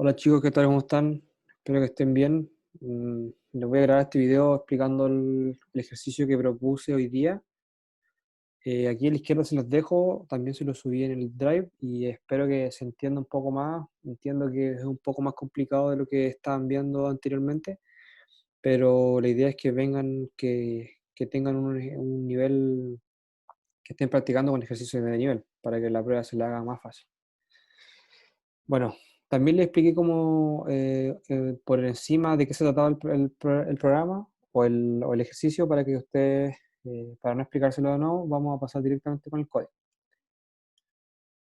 Hola chicos, ¿qué tal? ¿Cómo están? Espero que estén bien. Les voy a grabar este video explicando el ejercicio que propuse hoy día. Aquí a la izquierda se los dejo, también se los subí en el Drive y espero que se entienda un poco más. Entiendo que es un poco más complicado de lo que estaban viendo anteriormente, pero la idea es que vengan, que tengan un nivel, que estén practicando con ejercicios de nivel, para que la prueba se le haga más fácil. Bueno, también le expliqué cómo, por encima de qué se trataba el programa o el ejercicio para que ustedes, para no explicárselo de nuevo, vamos a pasar directamente con el código.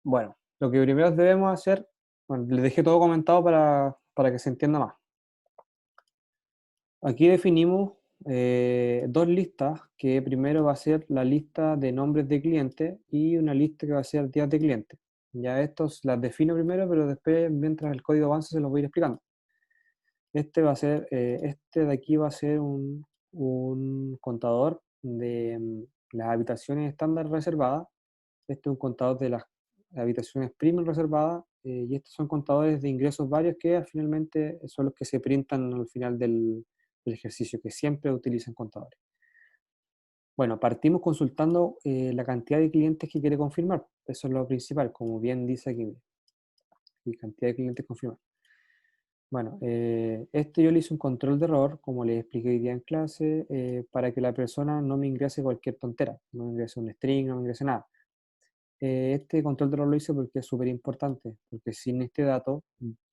Bueno, lo que primero debemos hacer, bueno, les dejé todo comentado para que se entienda más. Aquí definimos dos listas, que primero va a ser la lista de nombres de clientes y una lista que va a ser días de clientes. Ya estos las defino primero, pero después, mientras el código avance, se los voy a ir explicando. Este de aquí va a ser un contador de las habitaciones estándar reservadas. Este es un contador de las habitaciones premium reservadas, y estos son contadores de ingresos varios que finalmente son los que se printan al final del ejercicio, que siempre utilizan contadores. Bueno, partimos consultando la cantidad de clientes que quiere confirmar. Eso es lo principal, como bien dice aquí. Y cantidad de clientes confirmados. Bueno, yo le hice un control de error, como les expliqué hoy día en clase, para que la persona no me ingrese cualquier tontera, no me ingrese un string, no me ingrese nada. Este control de error lo hice porque es súper importante, porque sin este dato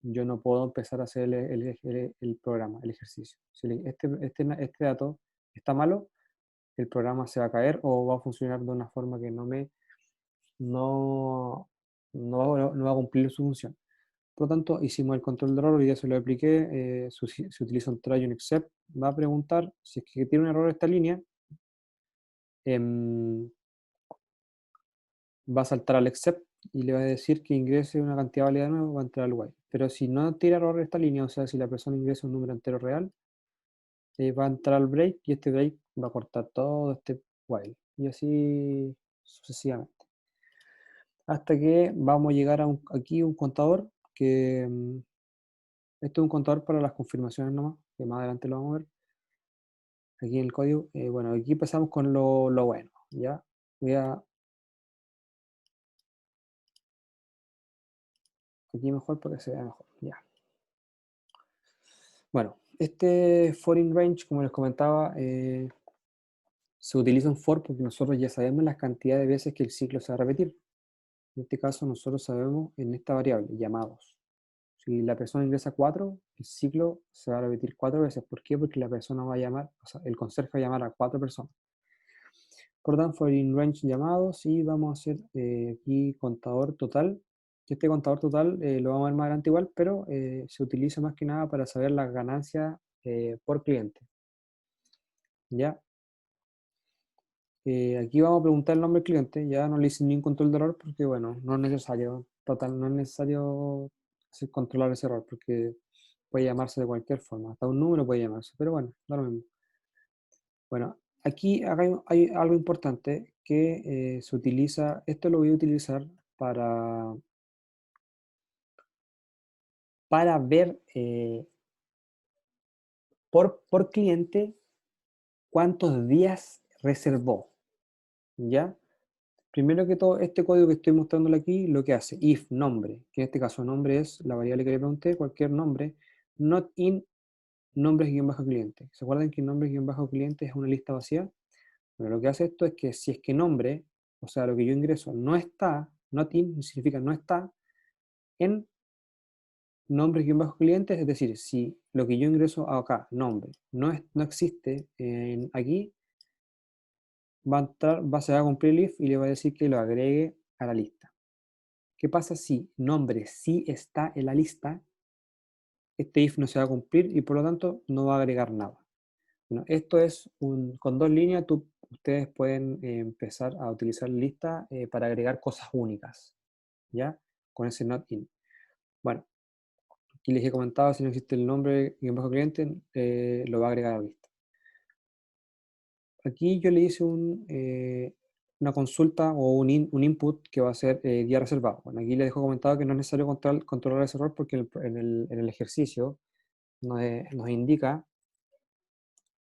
yo no puedo empezar a hacer el programa, el ejercicio. Si este dato está malo, el programa se va a caer o va a funcionar de una forma que no, no va a cumplir su función. Por lo tanto, hicimos el control de error, y ya se lo apliqué. Se utiliza un try and except. Va a preguntar si es que tiene un error esta línea. em, Va a saltar al except y le va a decir que ingrese una cantidad válida de nuevo, va a entrar al while. Pero si no tiene error esta línea, o sea, si la persona ingresa un número entero real, va a entrar al break, y este break va a cortar todo este while. Y así sucesivamente. Hasta que vamos a llegar a aquí un contador que... esto es un contador para las confirmaciones nomás, que más adelante lo vamos a ver. Aquí en el código. Bueno, aquí empezamos con lo bueno, ¿ya? Voy a, aquí mejor para que se vea mejor, ya. Bueno, este for in range, como les comentaba, se utiliza un for porque nosotros ya sabemos la cantidad de veces que el ciclo se va a repetir. En este caso, nosotros sabemos en esta variable, llamados. Si la persona ingresa 4, el ciclo se va a repetir 4 veces. ¿Por qué? Porque la persona va a llamar, o sea, el conserje va a llamar a 4 personas. Por tanto, for in range llamados, y vamos a hacer aquí contador total. Este contador total lo vamos a ver más adelante igual, pero se utiliza más que nada para saber las ganancias por cliente. ¿Ya? Aquí vamos a preguntar el nombre del cliente. Ya no le hice ningún control de error porque, bueno, no es necesario. Total, no es necesario controlar ese error porque puede llamarse de cualquier forma. Hasta un número puede llamarse, pero bueno, da lo mismo. Bueno, aquí hay algo importante que se utiliza. Esto lo voy a utilizar para ver por cliente cuántos días reservó, ¿ya? Primero que todo, este código que estoy mostrándole aquí, lo que hace, if nombre, que en este caso nombre es la variable que le pregunté, cualquier nombre, not in nombres-cliente. ¿Se acuerdan que nombres-cliente es una lista vacía? Bueno, lo que hace esto es que si es que nombre, o sea, lo que yo ingreso, no está, not in significa no está en nombres-clientes, es decir, si lo que yo ingreso acá, nombre, no existe aquí, se va a cumplir el if y le va a decir que lo agregue a la lista. ¿Qué pasa si nombre sí está en la lista? Este if no se va a cumplir y por lo tanto no va a agregar nada. Bueno, esto es con dos líneas, ustedes pueden empezar a utilizar lista para agregar cosas únicas, ¿ya? Con ese not in. Bueno, aquí les he comentado, si no existe el nombre y bajo cliente, lo va a agregar a la lista. Aquí yo le hice una consulta o un input que va a ser día reservado. Bueno, aquí les dejo comentado que no es necesario controlar ese error porque en el ejercicio nos indica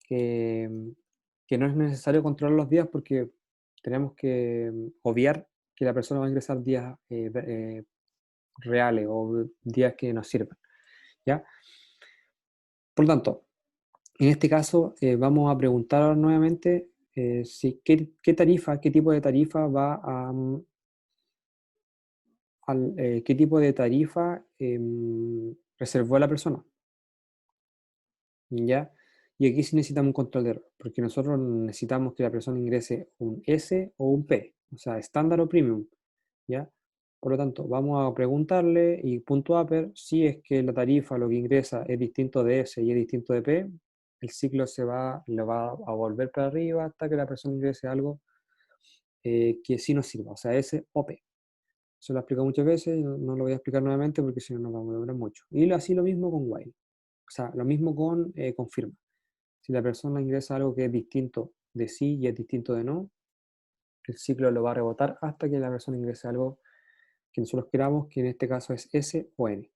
que, que no es necesario controlar los días porque tenemos que obviar que la persona va a ingresar días reales o días que nos sirvan, ¿ya? Por lo tanto, en este caso vamos a preguntar nuevamente qué tarifa, qué tipo de tarifa va a, qué tipo de tarifa reservó la persona, ¿ya? Y aquí sí necesitamos un control de error, porque nosotros necesitamos que la persona ingrese un S o un P, o sea, estándar o premium, ¿ya? Por lo tanto, vamos a preguntarle y punto upper, si es que la tarifa, lo que ingresa es distinto de S y es distinto de P, el ciclo lo va a volver para arriba hasta que la persona ingrese algo que sí nos sirva, o sea, S o P. Eso lo he explicado muchas veces, no lo voy a explicar nuevamente porque si no nos vamos a demorar mucho. Y así lo mismo con while, o sea, lo mismo con confirma. Si la persona ingresa algo que es distinto de sí y es distinto de no, el ciclo lo va a rebotar hasta que la persona ingrese algo que nosotros queramos, que en este caso es S o N.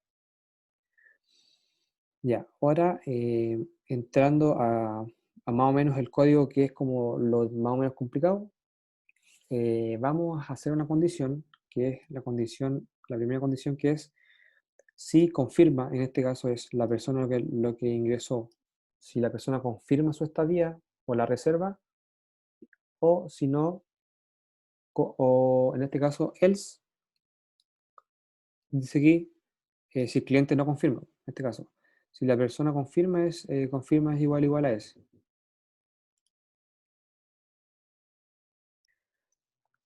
Ya, ahora entrando a más o menos el código que es como lo más o menos complicado, vamos a hacer una condición, que es la primera condición que es si confirma, en este caso es la persona lo que ingresó, si la persona confirma su estadía o la reserva, o si no, o en este caso else, dice aquí, si el cliente no confirma, en este caso. Si la persona confirma es igual a S.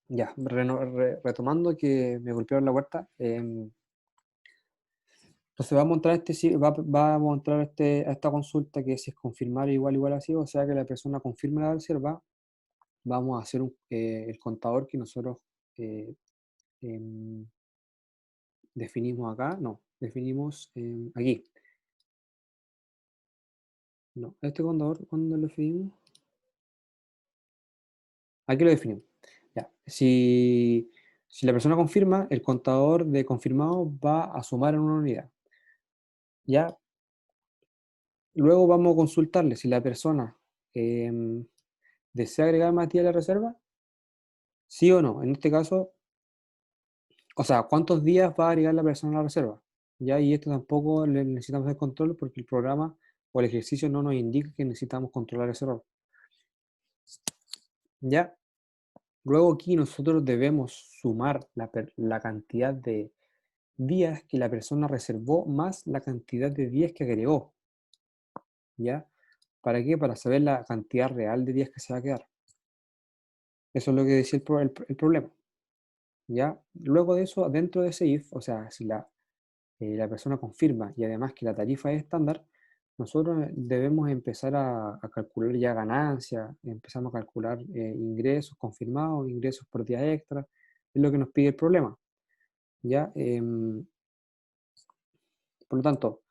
Ya, retomando que me golpearon la puerta. Entonces vamos a entrar vamos a entrar a esta consulta que si es confirmar igual así, o sea que la persona confirme la reserva, vamos a hacer el contador que nosotros eh, em, definimos acá, no, definimos aquí. No, este contador, ¿cuándo lo definimos? Aquí lo definimos. Ya. Si la persona confirma, el contador de confirmado va a sumar en una unidad. Ya. Luego vamos a consultarle si la persona desea agregar más días a la reserva, sí o no. En este caso, o sea, ¿cuántos días va a agregar la persona a la reserva? Ya, y esto tampoco le necesitamos el control porque el programa o el ejercicio no nos indica que necesitamos controlar ese error. Ya, luego aquí nosotros debemos sumar la cantidad de días que la persona reservó más la cantidad de días que agregó. ¿Ya? ¿Para qué? Para saber la cantidad real de días que se va a quedar. Eso es lo que decía el problema. ¿Ya? Luego de eso, dentro de ese if, o sea, si la persona confirma y además que la tarifa es estándar, nosotros debemos empezar a calcular ya ganancias, empezamos a calcular ingresos confirmados, ingresos por día extra, es lo que nos pide el problema. ¿Ya? Por lo tanto,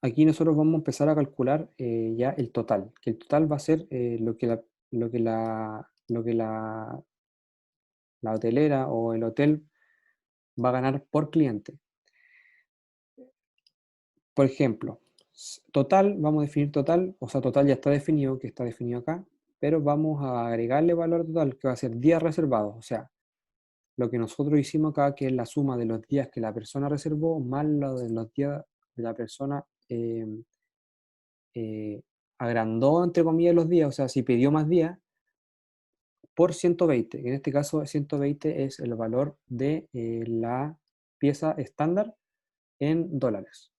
aquí nosotros vamos a empezar a calcular ya el total, que el total va a ser lo que la hotelera o el hotel va a ganar por cliente. Por ejemplo, total, vamos a definir total, o sea, total ya está definido, que está definido acá, pero vamos a agregarle valor total, que va a ser días reservados, o sea, lo que nosotros hicimos acá, que es la suma de los días que la persona reservó, más lo de los días de la persona eh, agrandó, entre comillas, los días, o sea, si pidió más días, por 120. En este caso, 120 es el valor de la pieza estándar en dólares.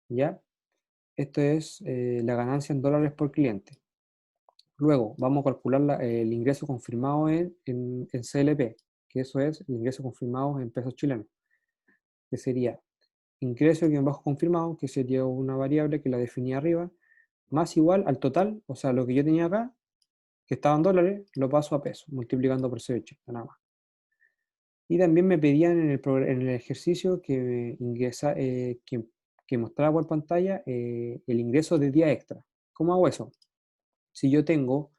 ¿Ya? Esto es la ganancia en dólares por cliente. Luego, vamos a calcular el ingreso confirmado en CLP, que eso es el ingreso confirmado en pesos chilenos, que sería ingreso guión bajo confirmado, que sería una variable que la definí arriba, más igual al total, o sea, lo que yo tenía acá, que estaba en dólares, lo paso a pesos, multiplicando por 680, nada más. Y también me pedían en el ejercicio que mostrara por pantalla el ingreso de día extra. ¿Cómo hago eso? Si yo tengo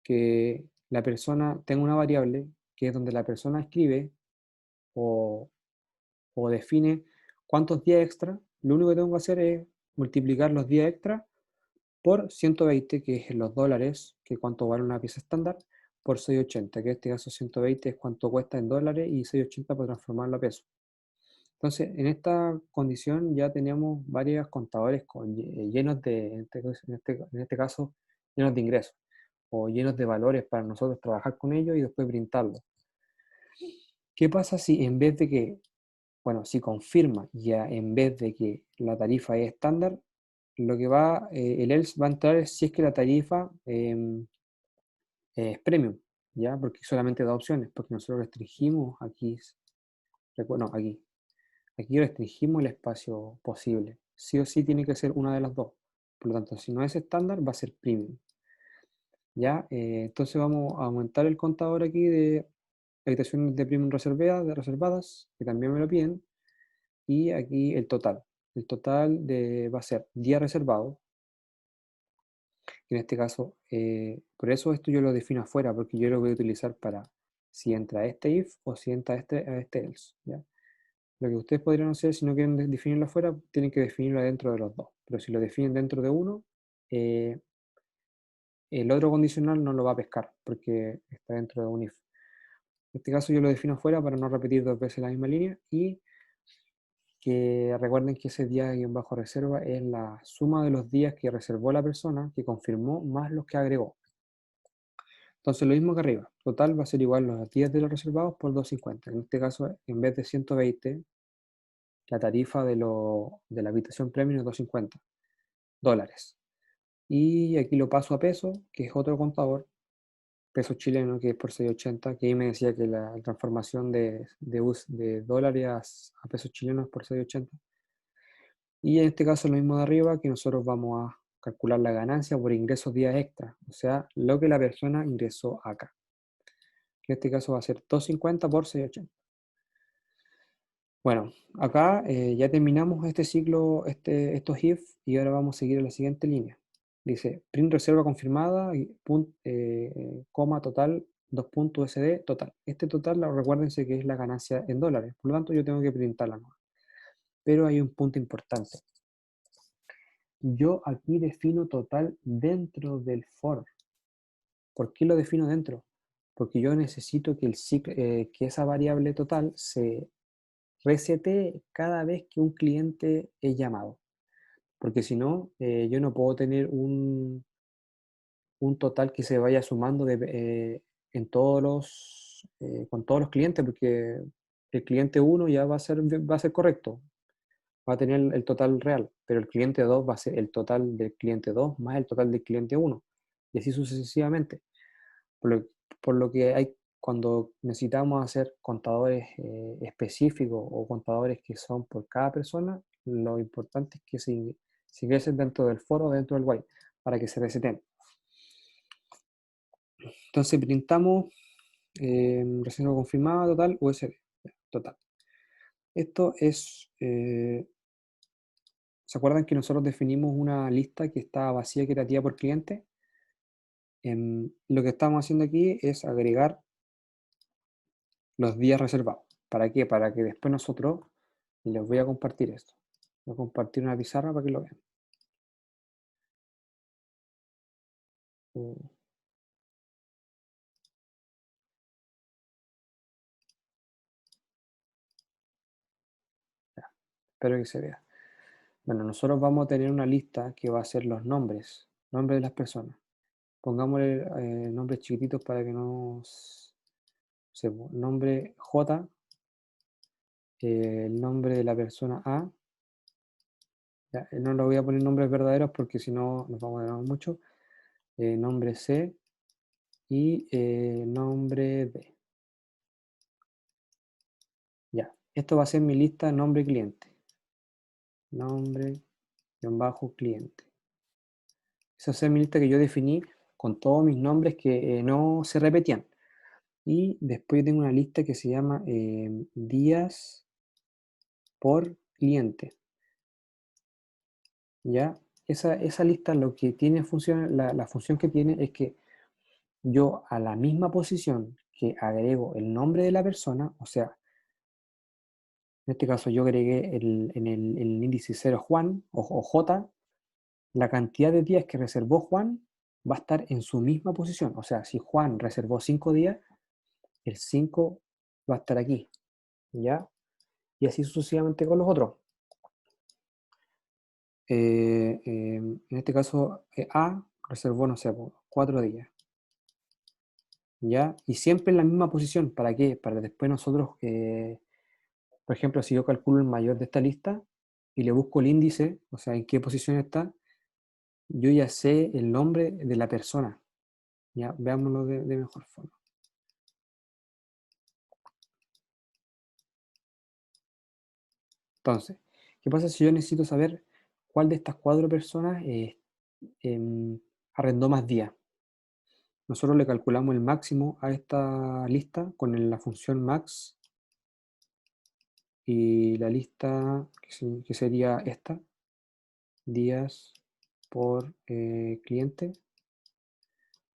que la persona tenga una variable que es donde la persona escribe o, o define cuántos días extra, lo único que tengo que hacer es multiplicar los días extra por 120, que es los dólares, que cuánto vale una pieza estándar, por 680, que en este caso 120 es cuánto cuesta en dólares y 680 por transformarlo a pesos. Entonces, en esta condición ya tenemos varios contadores llenos de, en este caso, llenos de ingresos o llenos de valores para nosotros trabajar con ellos y después printarlos. ¿Qué pasa si en vez de que, bueno, si confirma ya en vez de que la tarifa es estándar, lo que va, el else va a entrar es si es que la tarifa es premium, ¿ya? Porque solamente da opciones, porque nosotros restringimos aquí, no, aquí restringimos el espacio posible. Sí o sí tiene que ser una de las dos. Por lo tanto, si no es estándar, va a ser premium. ¿Ya? Entonces vamos a aumentar el contador aquí de habitaciones de premium reservadas, que también me lo piden. Y aquí el total. El total va a ser día reservado. En este caso, por eso esto yo lo defino afuera, porque yo lo voy a utilizar para si entra este if o si entra este else. ¿Ya? Lo que ustedes podrían hacer, si no quieren definirlo afuera, tienen que definirlo dentro de los dos. Pero si lo definen dentro de uno, eh, el otro condicional no lo va a pescar, porque está dentro de un if. En este caso yo lo defino afuera para no repetir dos veces la misma línea y que recuerden que ese día guión bajo reserva es la suma de los días que reservó la persona, que confirmó, más los que agregó. Entonces lo mismo que arriba, total va a ser igual los días de los reservados por 250. En este caso, en vez de 120, la tarifa de la habitación premium es 250 dólares. Y aquí lo paso a peso, que es otro contador, peso chileno, que es por 680, que ahí me decía que la transformación de dólares a pesos chilenos es por 680. Y en este caso lo mismo de arriba, que nosotros vamos a calcular la ganancia por ingresos días extra, o sea, lo que la persona ingresó acá. En este caso va a ser 250 por 680. Bueno, acá ya terminamos este ciclo, estos if, y ahora vamos a seguir en la siguiente línea. Dice, print reserva confirmada, coma total, dos puntos USD, total. Este total, recuérdense que es la ganancia en dólares, por lo tanto yo tengo que printarla. Pero hay un punto importante. Yo aquí defino total dentro del for. ¿Por qué lo defino dentro? Porque yo necesito que, que esa variable total se resete cada vez que un cliente es llamado. Porque si no, yo no puedo tener un total que se vaya sumando con todos los clientes, porque el cliente 1 ya va a ser correcto, va a tener el total real, pero el cliente 2 va a ser el total del cliente 2 más el total del cliente 1, y así sucesivamente. Por lo, por lo que cuando necesitamos hacer contadores específicos o contadores que son por cada persona, lo importante es que se ingresen dentro del foro, dentro del while, para que se reseten. Entonces printamos reserva confirmada total USD. Total. Esto es, ¿se acuerdan que nosotros definimos una lista que está vacía, creativa por cliente? Lo que estamos haciendo aquí es agregar los días reservados. ¿Para qué? Para que después nosotros, les voy a compartir esto. Voy a compartir una pizarra para que lo vean. Ya, espero que se vea. Bueno, nosotros vamos a tener una lista que va a ser los nombres de las personas. Pongámosle nombres chiquititos para que no se, nombre J, el nombre de la persona A. Ya, no le voy a poner nombres verdaderos porque si no nos vamos a demorar mucho. Nombre C y nombre D. Ya, esto va a ser mi lista nombre cliente. Nombre-cliente. Esa va a ser mi lista que yo definí con todos mis nombres que no se repetían. Y después tengo una lista que se llama días por cliente. ¿Ya? Esa lista lo que tiene la función que tiene es que yo a la misma posición que agrego el nombre de la persona, o sea, en este caso yo agregué el índice 0 Juan o J, la cantidad de días que reservó Juan va a estar en su misma posición. O sea, si Juan reservó 5 días, el 5 va a estar aquí, ¿ya? Y así sucesivamente con los otros. En este caso, A reservó, no sé, 4 días, ¿ya? Y siempre en la misma posición. ¿Para qué? Para después nosotros, por ejemplo, si yo calculo el mayor de esta lista y le busco el índice, o sea, en qué posición está, yo ya sé el nombre de la persona. Ya, veámoslo de mejor forma. Entonces, ¿qué pasa si yo necesito saber cuál de estas 4 personas em, arrendó más días? Nosotros le calculamos el máximo a esta lista con la función max y la lista que sería esta, días por cliente,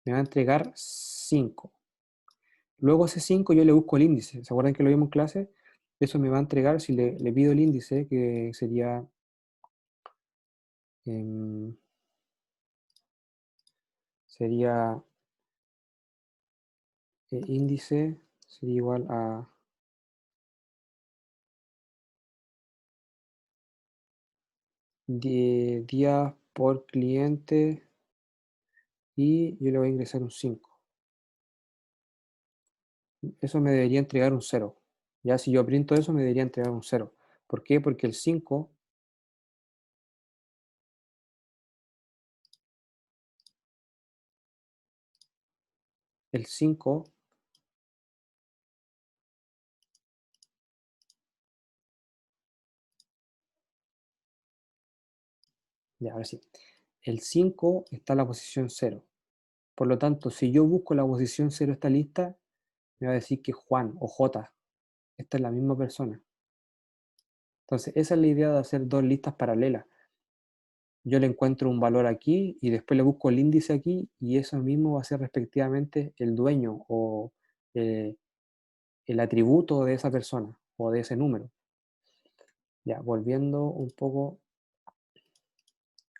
me va a entregar 5. Luego ese 5 yo le busco el índice. ¿Se acuerdan que lo vimos en clase? Eso me va a entregar, si le pido el índice, que sería em, sería índice sería igual a días por cliente y yo le voy a ingresar un 5. Eso me debería entregar un 0. Ya si yo printo eso me debería entregar un 0. ¿Por qué? Porque el cinco, ya ahora sí, el 5 está en la posición 0. Por lo tanto, si yo busco la posición 0 de esta lista, me va a decir que Juan o J, esta es la misma persona. Entonces, esa es la idea de hacer 2 listas paralelas. Yo le encuentro un valor aquí y después le busco el índice aquí y eso mismo va a ser respectivamente el dueño o eh, el atributo de esa persona o de ese número. Ya, volviendo un poco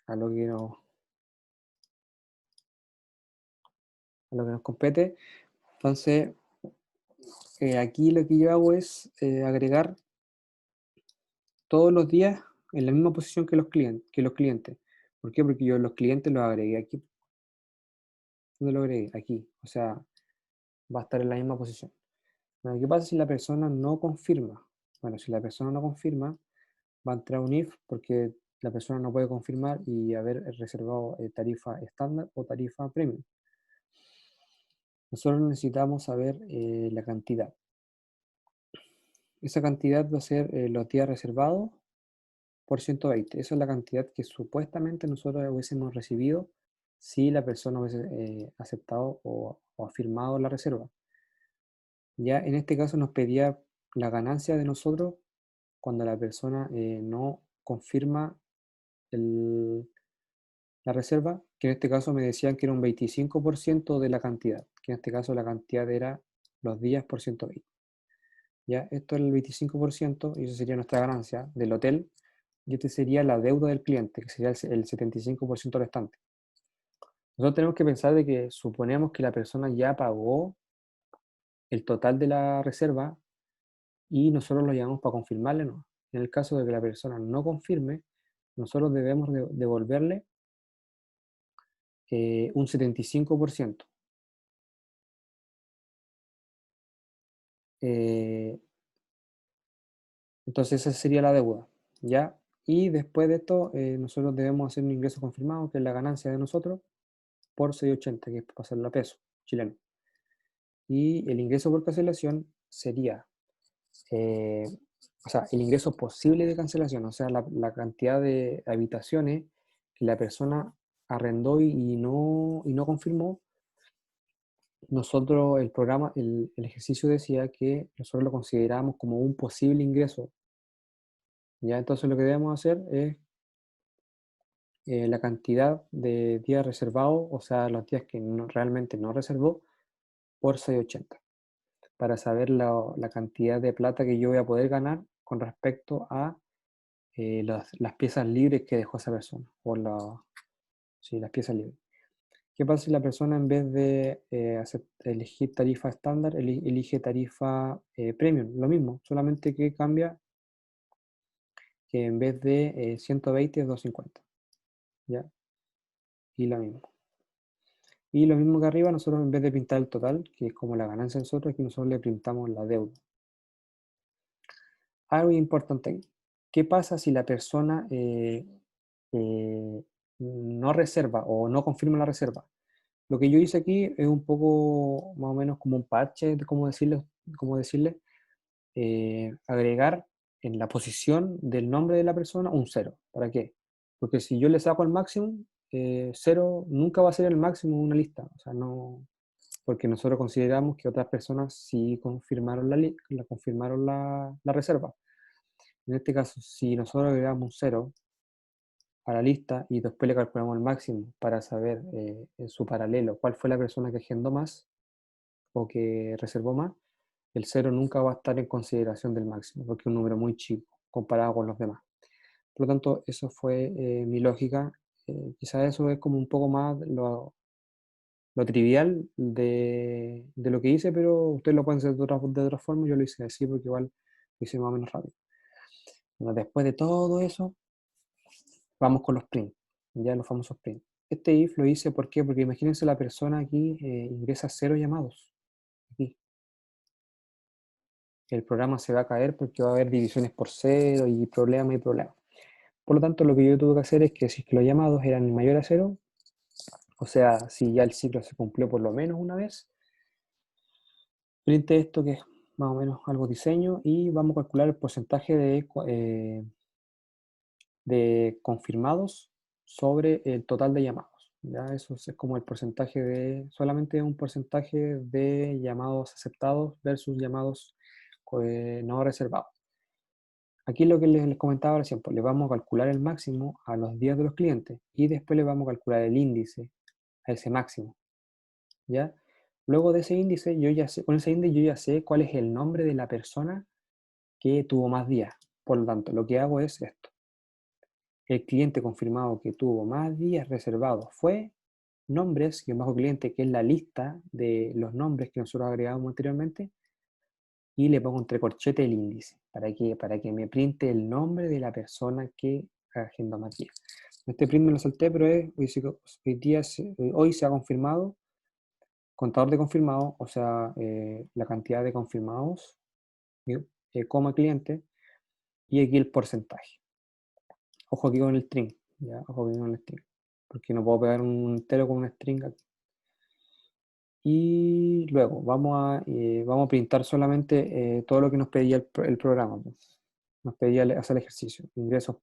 a lo que nos, compete. Entonces, aquí lo que yo hago es agregar todos los días en la misma posición que los clientes. ¿Por qué? Porque yo los clientes los agregué aquí. ¿Dónde lo agregué? Aquí. O sea, va a estar en la misma posición. Bueno, ¿qué pasa si la persona no confirma? Bueno, si la persona no confirma, va a entrar un if porque la persona no puede confirmar y haber reservado tarifa estándar o tarifa premium. Nosotros necesitamos saber la cantidad. Esa cantidad va a ser los días reservados por 120. Esa es la cantidad que supuestamente nosotros hubiésemos recibido si la persona hubiese aceptado o afirmado la reserva. Ya en este caso nos pedía la ganancia de nosotros cuando la persona no confirma la reserva, que en este caso me decían que era un 25% de la cantidad, que en este caso la cantidad era los días por 120. Ya, esto es el 25% y eso sería nuestra ganancia del hotel y este sería la deuda del cliente, que sería el 75% restante. Nosotros tenemos que pensar de que suponemos que la persona ya pagó el total de la reserva y nosotros lo llamamos para confirmarle, ¿no? En el caso de que la persona no confirme, nosotros debemos devolverle un 75%. Eh, entonces esa sería la deuda, ¿ya? Y después de esto, nosotros debemos hacer un ingreso confirmado, que es la ganancia de nosotros, por 680, que es pasarlo a peso chileno. Y el ingreso por cancelación sería, eh, o sea, el ingreso posible de cancelación, o sea, la cantidad de habitaciones que la persona arrendó y no confirmó. Nosotros, el programa, el ejercicio decía que nosotros lo consideramos como un posible ingreso. Ya, entonces lo que debemos hacer es la cantidad de días reservados, o sea, los días que realmente no reservó, por 680. para saber la cantidad de plata que yo voy a poder ganar con respecto a las piezas libres que dejó esa persona, sí, las piezas libres. ¿Qué pasa si la persona en vez de elegir tarifa estándar, elige tarifa premium? Lo mismo, solamente que cambia que en vez de 120 es 250, ¿ya? Y lo mismo. Y lo mismo que arriba, nosotros en vez de pintar el total, que es como la ganancia de nosotros, aquí nosotros le pintamos la deuda. Algo importante aquí. ¿Qué pasa si la persona no reserva o no confirma la reserva? Lo que yo hice aquí es un poco más o menos como un parche, cómo decirle, agregar en la posición del nombre de la persona un cero. ¿Para qué? Porque si yo le saco el máximo, cero nunca va a ser el máximo en una lista. O sea, no, porque nosotros consideramos que otras personas sí confirmaron la reserva. En este caso, si nosotros agregamos un cero a la lista y después le calculamos el máximo para saber en su paralelo cuál fue la persona que agendó más o que reservó más, el cero nunca va a estar en consideración del máximo, porque es un número muy chico comparado con los demás. Por lo tanto, eso fue mi lógica. Quizás eso es como un poco más lo trivial de lo que hice, pero ustedes lo pueden hacer de otra forma. Yo lo hice así porque igual lo hice más o menos rápido. Bueno, después de todo eso, vamos con los prints, ya los famosos prints. Este if lo hice, ¿por qué? Porque imagínense la persona aquí ingresa 0 llamados. Aquí. El programa se va a caer porque va a haber divisiones por cero y problemas y problemas. Por lo tanto, lo que yo tuve que hacer es que si es que los llamados eran mayor a 0, o sea, si ya el ciclo se cumplió por lo menos una vez, printe esto que es más o menos algo diseño y vamos a calcular el porcentaje de confirmados sobre el total de llamados. ¿Ya? Eso es como el porcentaje solamente un porcentaje de llamados aceptados versus llamados no reservados. Aquí lo que les comentaba recién, pues le vamos a calcular el máximo a los días de los clientes y después le vamos a calcular el índice a ese máximo, ¿ya? Luego de ese índice, con ese índice yo ya sé cuál es el nombre de la persona que tuvo más días. Por lo tanto, lo que hago es esto. El cliente confirmado que tuvo más días reservados fue nombres, y bajo cliente, que es la lista de los nombres que nosotros agregamos anteriormente, y le pongo entre corchete el índice, para que me printe el nombre de la persona que agendó más días. Este print me lo salté, pero hoy se ha confirmado, contador de confirmados, o sea, la cantidad de confirmados, coma cliente, y aquí el porcentaje. Ojo aquí con el string, ¿ya? Ojo aquí con el string, porque no puedo pegar un entero con un string aquí. Y luego vamos a printar solamente todo lo que nos pedía el programa. Pues. Nos pedía hacer el ejercicio. Ingresos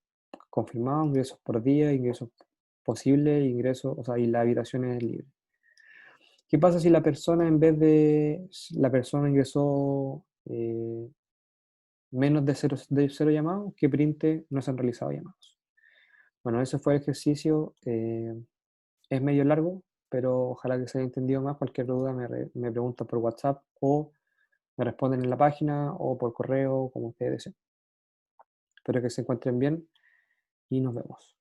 confirmados, ingresos por día, ingresos posibles, ingresos, o sea, y la habitación es libre. ¿Qué pasa si la persona la persona ingresó menos de cero llamados, que printe no se han realizado llamados? Bueno, ese fue el ejercicio. Es medio largo, pero ojalá que se haya entendido más. Cualquier duda me pregunta por WhatsApp o me responden en la página o por correo, como ustedes deseen. Espero que se encuentren bien y nos vemos.